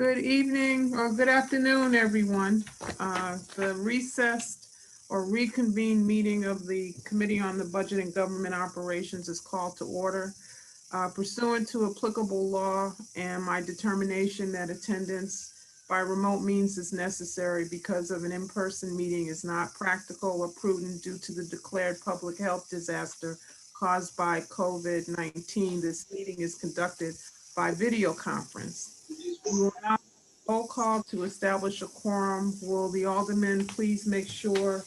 Good evening or good afternoon, everyone. The recessed or reconvened meeting of the Committee on the Budget and Government Operations is called to order. Pursuant to applicable law and my determination that attendance by remote means is necessary because of an in-person meeting is not practical or prudent due to the declared public health disaster caused by COVID-19, this meeting is conducted by video conference. We will now roll call to establish a quorum. Will the aldermen please make sure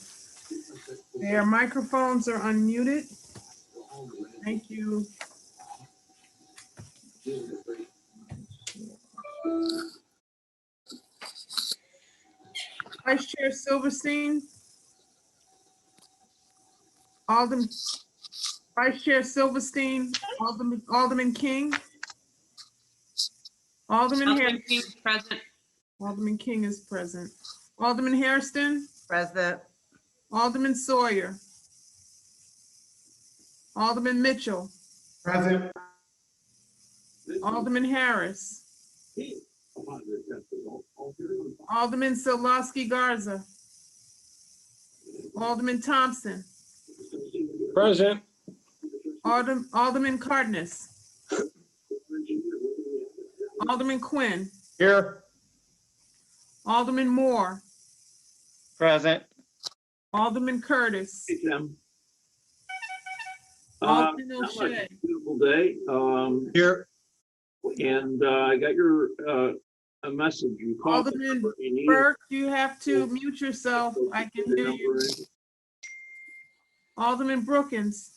their microphones are unmuted? Thank you. Vice Chair Silverstein. Vice Chair Silverstein, Alderman King. Alderman King is present. Alderman King is present. Alderman Hairston. Present. Alderman Sawyer. Alderman Mitchell. Present. Alderman Harris. Alderman Silosky Garza. Alderman Thompson. Present. Alderman Cardenas. Alderman Quinn. Here. Alderman Moore. Present. Alderman Curtis. Hey, Tim. Alderman Sounds like O'Shea. a beautiful day. Here. And I got your a message. You called. Alderman You need Burke, you have to mute yourself. I can hear you. Alderman Brookins.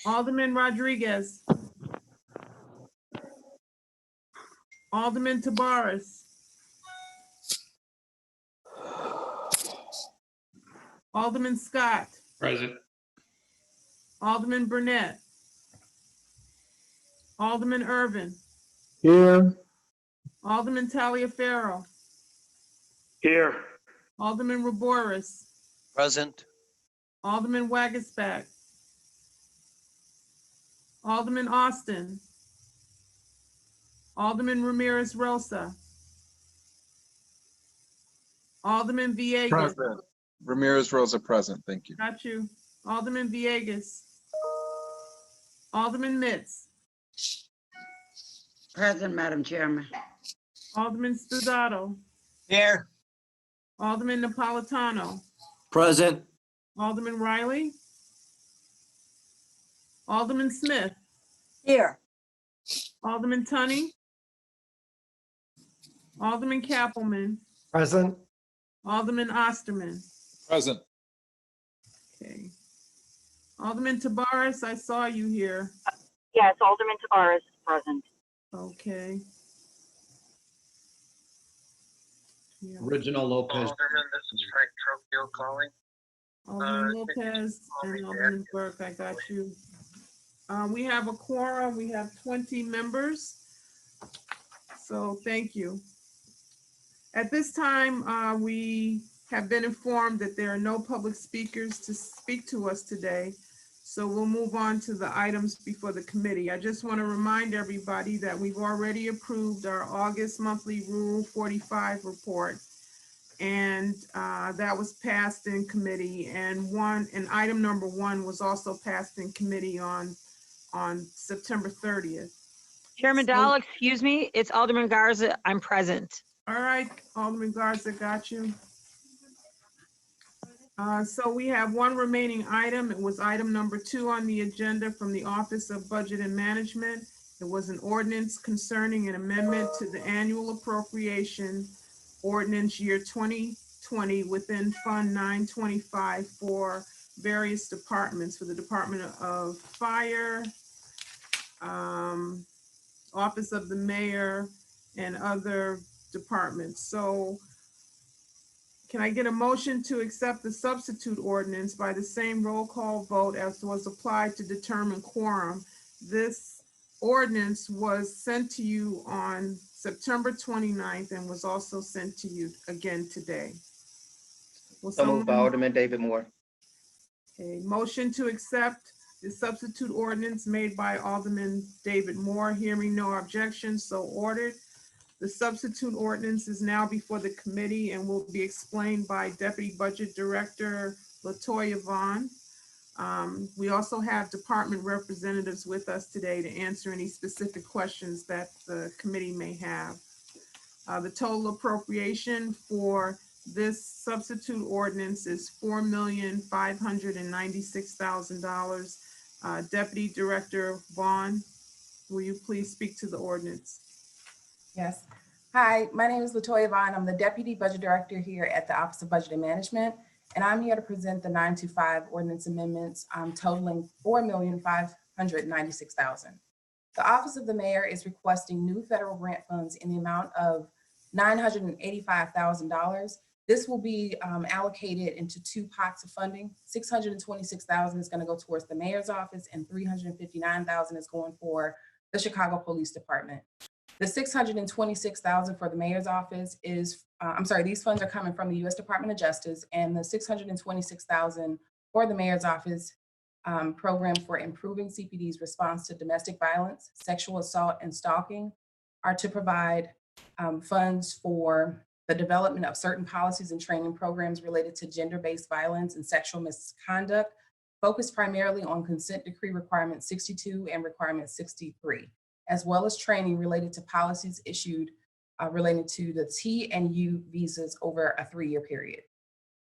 Alderman Rodriguez. Alderman Tabares. Alderman Scott. Present. Alderman Burnett. Alderman Irvin. Here. Alderman Taliaferro. Here. Alderman Raboris. Present. Alderman Wagisback. Alderman Austin. Alderman Ramirez Rosa. Alderman Villegas. Present. Ramirez Rosa present. Thank you. Got you. Alderman Villegas. Alderman Mitz. Present, Madam Chairman. Alderman Sposato. Here. Alderman Napolitano. Present. Alderman Riley. Alderman Smith. Here. Alderman Tunney. Alderman Kappelman. Present. Alderman Osterman. Present. Okay. Alderman Tabares, I saw you here. Yes, Alderman Tabares is present. Okay. Yeah. Original Lopez. Alderman, this is Frank Trofio calling. Alderman Lopez and Alderman Burke, I got you. We have a quorum. We have 20 members. So thank you. At this time, we have been informed that there are no public speakers to speak to us today. So we'll move on to the items before the committee. I just want to remind everybody that we've already approved our August monthly Rule 45 report. And that was passed in committee, and item number 1 was also passed in committee on September 30th. Chairman Dahl, excuse me, it's Alderman Garza. I'm present. All right, Alderman Garza, got you. So we have one remaining item. It was item number 2 on the agenda from the Office of Budget and Management. It was an ordinance concerning an amendment to the annual appropriation ordinance year 2020 within Fund 925 for various departments, for the Department of Fire, Office of the Mayor, and other departments. So can I get a motion to accept the substitute ordinance by the same roll call vote as was applied to determine quorum? This ordinance was sent to you on September 29th and was also sent to you again today. So moved by Alderman David Moore. A motion to accept The substitute ordinance made by Alderman David Moore, hearing no objections, so ordered. The substitute ordinance is now before the committee and will be explained by Deputy Budget Director Latoya Vaughn. We also have department representatives with us today to answer any specific questions that the committee may have. The total appropriation for this substitute ordinance is $4,596,000. Deputy Director Vaughn, will you please speak to the ordinance? Yes. Hi, my name is Latoya Vaughn. I'm the Deputy Budget Director here at the Office of Budget and Management, and I'm here to present the 925 ordinance amendments totaling $4,596,000. The Office of the Mayor is requesting new federal grant funds in the amount of $985,000. This will be allocated into two pots of funding. $626,000 is going to go towards the mayor's office, and $359,000 is going for the Chicago Police Department. The $626,000 for the mayor's office is, these funds are coming from the U.S. Department of Justice, and the $626,000 for the mayor's office program for improving CPD's response to domestic violence, sexual assault, and stalking are to provide funds for the development of certain policies and training programs related to gender-based violence and sexual misconduct, focused primarily on Consent Decree Requirement 62 and Requirement 63, as well as training related to policies issued related to the T and U visas over a 3-year period.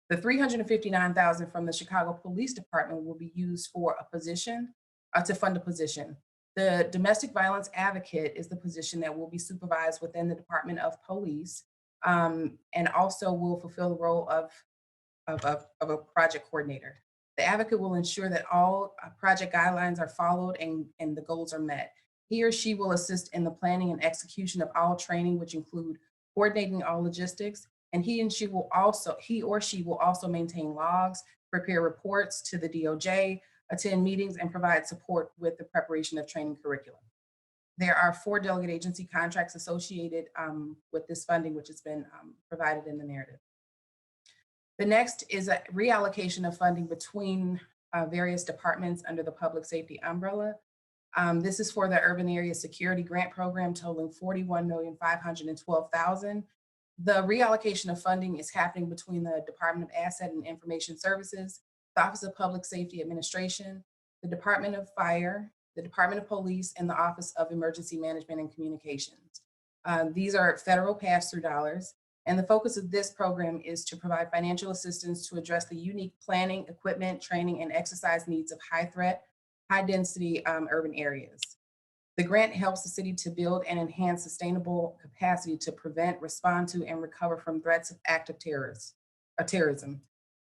The $359,000 from the Chicago Police Department will be used for a position, to fund a position. The domestic violence advocate is the position that will be supervised within the Department of Police, and also will fulfill the role of a project coordinator. The advocate will ensure that all project guidelines are followed and the goals are met. He or she will assist in the planning and execution of all training, which include coordinating all logistics, and he or she will also maintain logs, prepare reports to the DOJ, attend meetings, and provide support with the preparation of training curriculum. There are 4 delegate agency contracts associated with this funding, which has been provided in the narrative. The next is a reallocation of funding between various departments under the public safety umbrella. This is for the Urban Area Security Grant Program totaling $41,512,000. The reallocation of funding is happening between the Department of Asset and Information Services, the Office of Public Safety Administration, the Department of Fire, the Department of Police, and the Office of Emergency Management and Communications. These are federal pass-through dollars, and the focus of this program is to provide financial assistance to address the unique planning, equipment, training, and exercise needs of high-threat, high-density urban areas. The grant helps the city to build and enhance sustainable capacity to prevent, respond to, and recover from threats of active terrorism.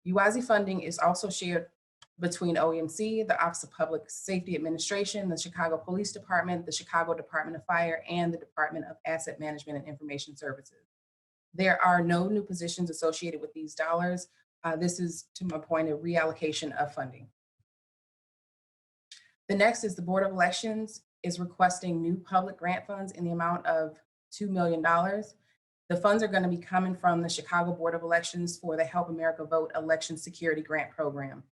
UIZ funding is also shared between OEMC, the Office of Public Safety Administration, the Chicago Police Department, the Chicago Department of Fire, and the Department of Asset Management and Information Services. There are no new positions associated with these dollars. This is, to my point, a reallocation of funding. The next is the Board of Elections is requesting new public grant funds in the amount of $2 million. The funds are going to be coming from the Chicago Board of Elections for the Help America Vote Election Security Grant Program.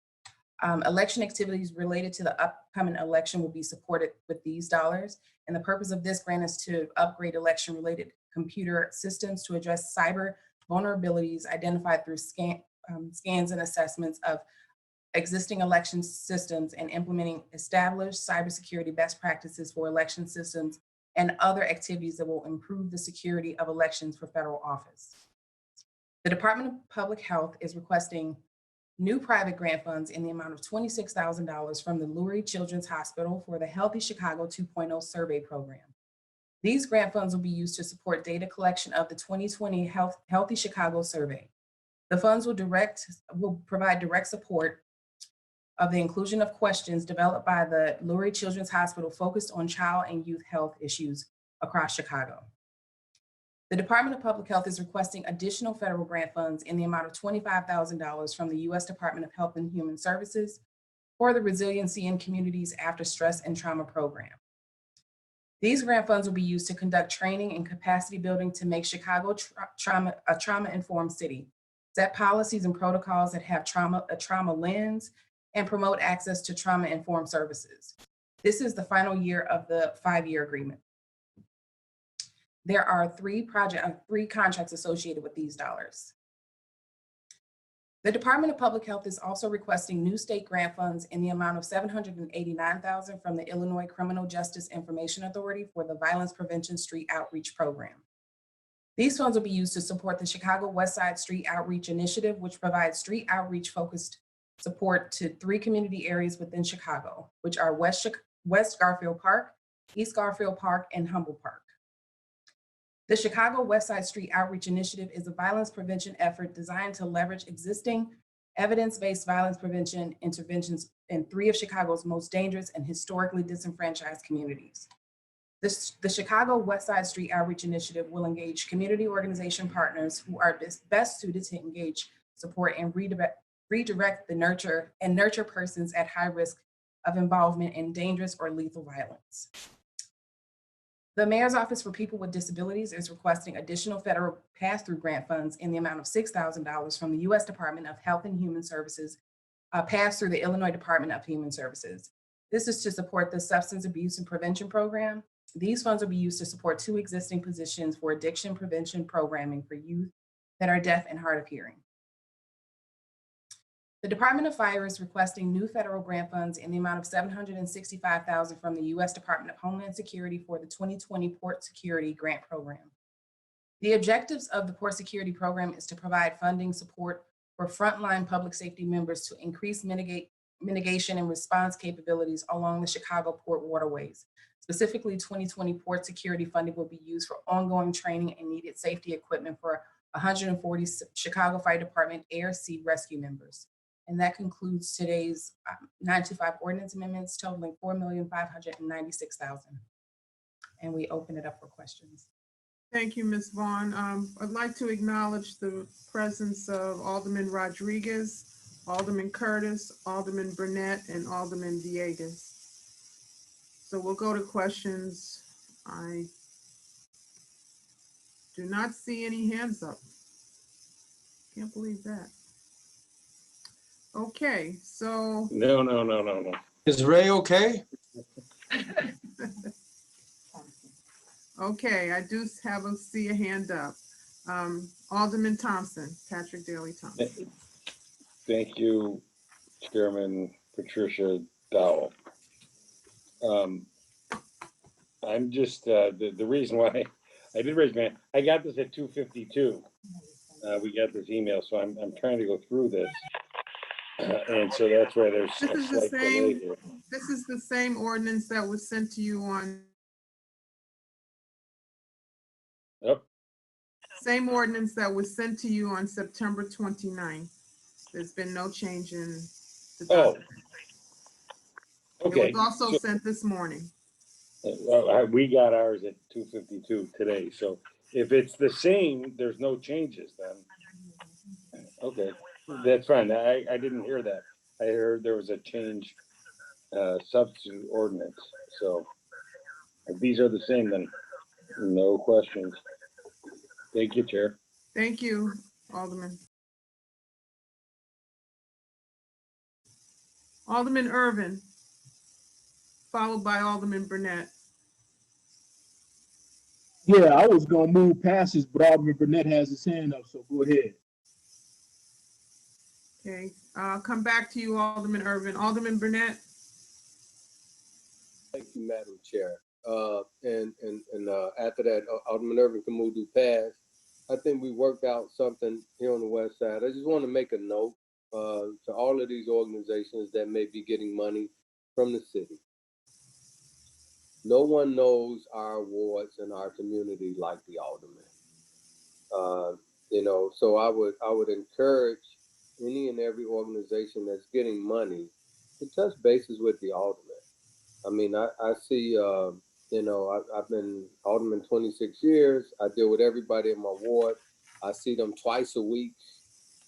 Election activities related to the upcoming election will be supported with these dollars. And the purpose of this grant is to upgrade election-related computer systems to address cyber vulnerabilities identified through scans and assessments of existing election systems and implementing established cybersecurity best practices for election systems and other activities that will improve the security of elections for federal office. The Department of Public Health is requesting new private grant funds in the amount of $26,000 from the Lurie Children's Hospital for the Healthy Chicago 2.0 survey program. These grant funds will be used to support data collection of the 2020 Healthy Chicago survey. The funds will provide direct support of the inclusion of questions developed by the Lurie Children's Hospital focused on child and youth health issues across Chicago. The Department of Public Health is requesting additional federal grant funds in the amount of $25,000 from the U.S. Department of Health and Human Services for the Resiliency in Communities After Stress and Trauma program. These grant funds will be used to conduct training and capacity building to make Chicago a trauma-informed city, set policies and protocols that have a trauma lens, and promote access to trauma-informed services. This is the final year of the 5-year agreement. There are three contracts associated with these dollars. The Department of Public Health is also requesting new state grant funds in the amount of $789,000 from the Illinois Criminal Justice Information Authority for the Violence Prevention Street Outreach Program. These funds will be used to support the Chicago West Side Street Outreach Initiative, which provides street outreach focused support to 3 community areas within Chicago, which are West Garfield Park, East Garfield Park, and Humble Park. The Chicago West Side Street Outreach Initiative is a violence prevention effort designed to leverage existing evidence-based violence prevention interventions in 3 of Chicago's most dangerous and historically disenfranchised communities. The Chicago West Side Street Outreach Initiative will engage community organization partners who are best suited to engage, support, and redirect the nurture persons at high risk of involvement in dangerous or lethal violence. The Mayor's Office for People with Disabilities is requesting additional federal pass-through grant funds in the amount of $6,000 from the U.S. Department of Health and Human Services, passed through the Illinois Department of Human Services. This is to support the Substance Abuse and Prevention Program. These funds will be used to support 2 existing positions for addiction prevention programming for youth that are deaf and hard of hearing. The Department of Fire is requesting new federal grant funds in the amount of $765,000 from the U.S. Department of Homeland Security for the 2020 Port Security Grant Program. The objectives of the Port Security Program is to provide funding support for frontline public safety members to increase mitigation and response capabilities along the Chicago port waterways. Specifically, 2020 Port Security funding will be used for ongoing training and needed safety equipment for 140 Chicago Fire Department Air Sea Rescue members. And that concludes today's 925 ordinance amendments totaling $4,596,000. And we open it up for questions. Thank you, Ms. Vaughn. I'd like to acknowledge the presence of Alderman Rodriguez, Alderman Curtis, Alderman Burnett, and Alderman Villegas. So we'll go to questions. I do not see any hands up. Can't believe that. Okay, so No. Is Ray okay? okay, I do see a hand up. Alderman Thompson, Patrick Daly Thompson. Thank you, Chairman Patricia Dowell. I'm just, the reason why I did raise my hand, I got this at 2:52. We got this email, so I'm trying to go through this. And so that's why there's a This is the slight delay same, here. this is the same ordinance that was sent to you on, Yep. same ordinance that was sent to you on September 29th. There's been no change in the Oh. document. Okay. It was also so- sent this morning. We got ours at 2:52 today, so if it's the same, there's no changes then. Okay, that's fine. I didn't hear that. I heard there was a change, substitute ordinance, so if these are the same, then no questions. Thank you, Chair. Thank you, Alderman. Alderman Irvin, followed by Alderman Burnett. Yeah, I was gonna move passes, but Alderman Burnett has his hand up, so go ahead. Okay, I'll come back to you, Alderman Irvin. Alderman Burnett? Thank you, Madam Chair. After that, Alderman Irvin can move to pass. I think we worked out something here on the west side. I just want to make a note to all of these organizations that may be getting money from the city. No one knows our wards and our community like the alderman. So I would encourage any and every organization that's getting money to touch bases with the alderman. I mean, I see, I've been alderman 26 years. I deal with everybody in my ward. I see them twice a week.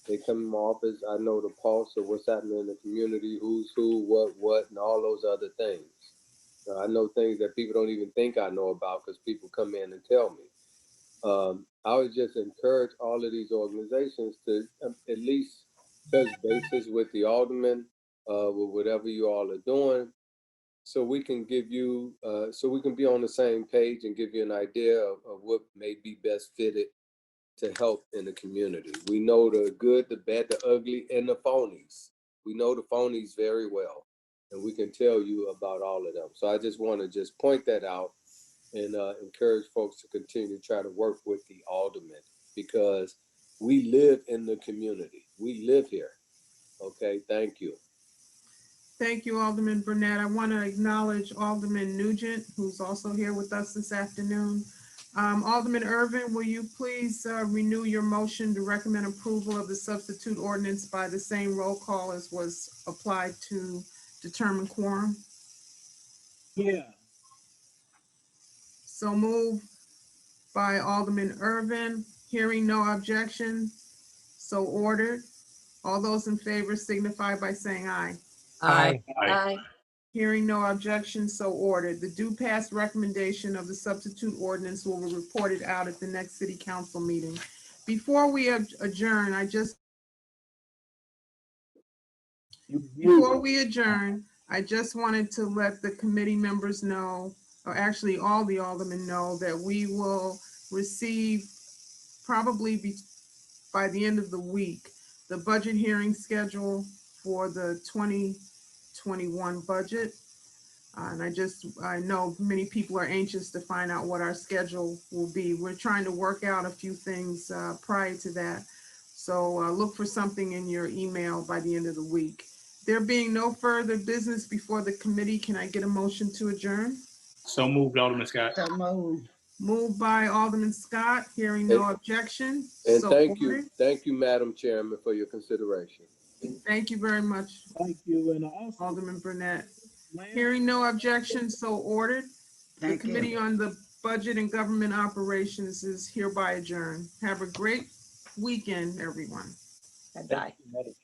They come in my office. I know the pulse of what's happening in the community, who's who, what, and all those other things. I know things that people don't even think I know about because people come in and tell me. I would just encourage all of these organizations to at least touch bases with the alderman with whatever you all are doing, so we can give you, so we can be on the same page and give you an idea of what may be best fitted to help in the community. We know the good, the bad, the ugly, and the phonies. We know the phonies very well, and we can tell you about all of them. So I just want to just point that out and encourage folks to continue to try to work with the aldermen, because we live in the community. We live here. Okay, thank you. Thank you, Alderman Burnett. I want to acknowledge Alderman Nugent, who's also here with us this afternoon. Alderman Irvin, will you please renew your motion to recommend approval of the substitute ordinance by the same roll call as was applied to determine quorum? Yeah. So moved by Alderman Irvin. Hearing no objection, so ordered. All those in favor signify by saying aye. Aye. Aye. Hearing no objection, so ordered. The due pass recommendation of the substitute ordinance will be reported out at the next city council meeting. Before we adjourn, I just wanted to let the committee members know, or actually all the aldermen know, that we will receive probably by the end of the week, the budget hearing schedule for the 2021 budget. And I know many people are anxious to find out what our schedule will be. We're trying to work out a few things prior to that. So look for something in your email by the end of the week. There being no further business before the committee, can I get a motion to adjourn? So moved, Alderman Scott. So moved. Moved by Alderman Scott, hearing no objection. And So thank ordered. you, Madam Chairman, for your consideration. Thank you very much, Thank you, and also, Alderman Burnett. Lance, Hearing no objection, so ordered. The Thank Committee you. on the Budget and Government Operations is hereby adjourned. Have a great weekend, everyone. Bye-bye. Madam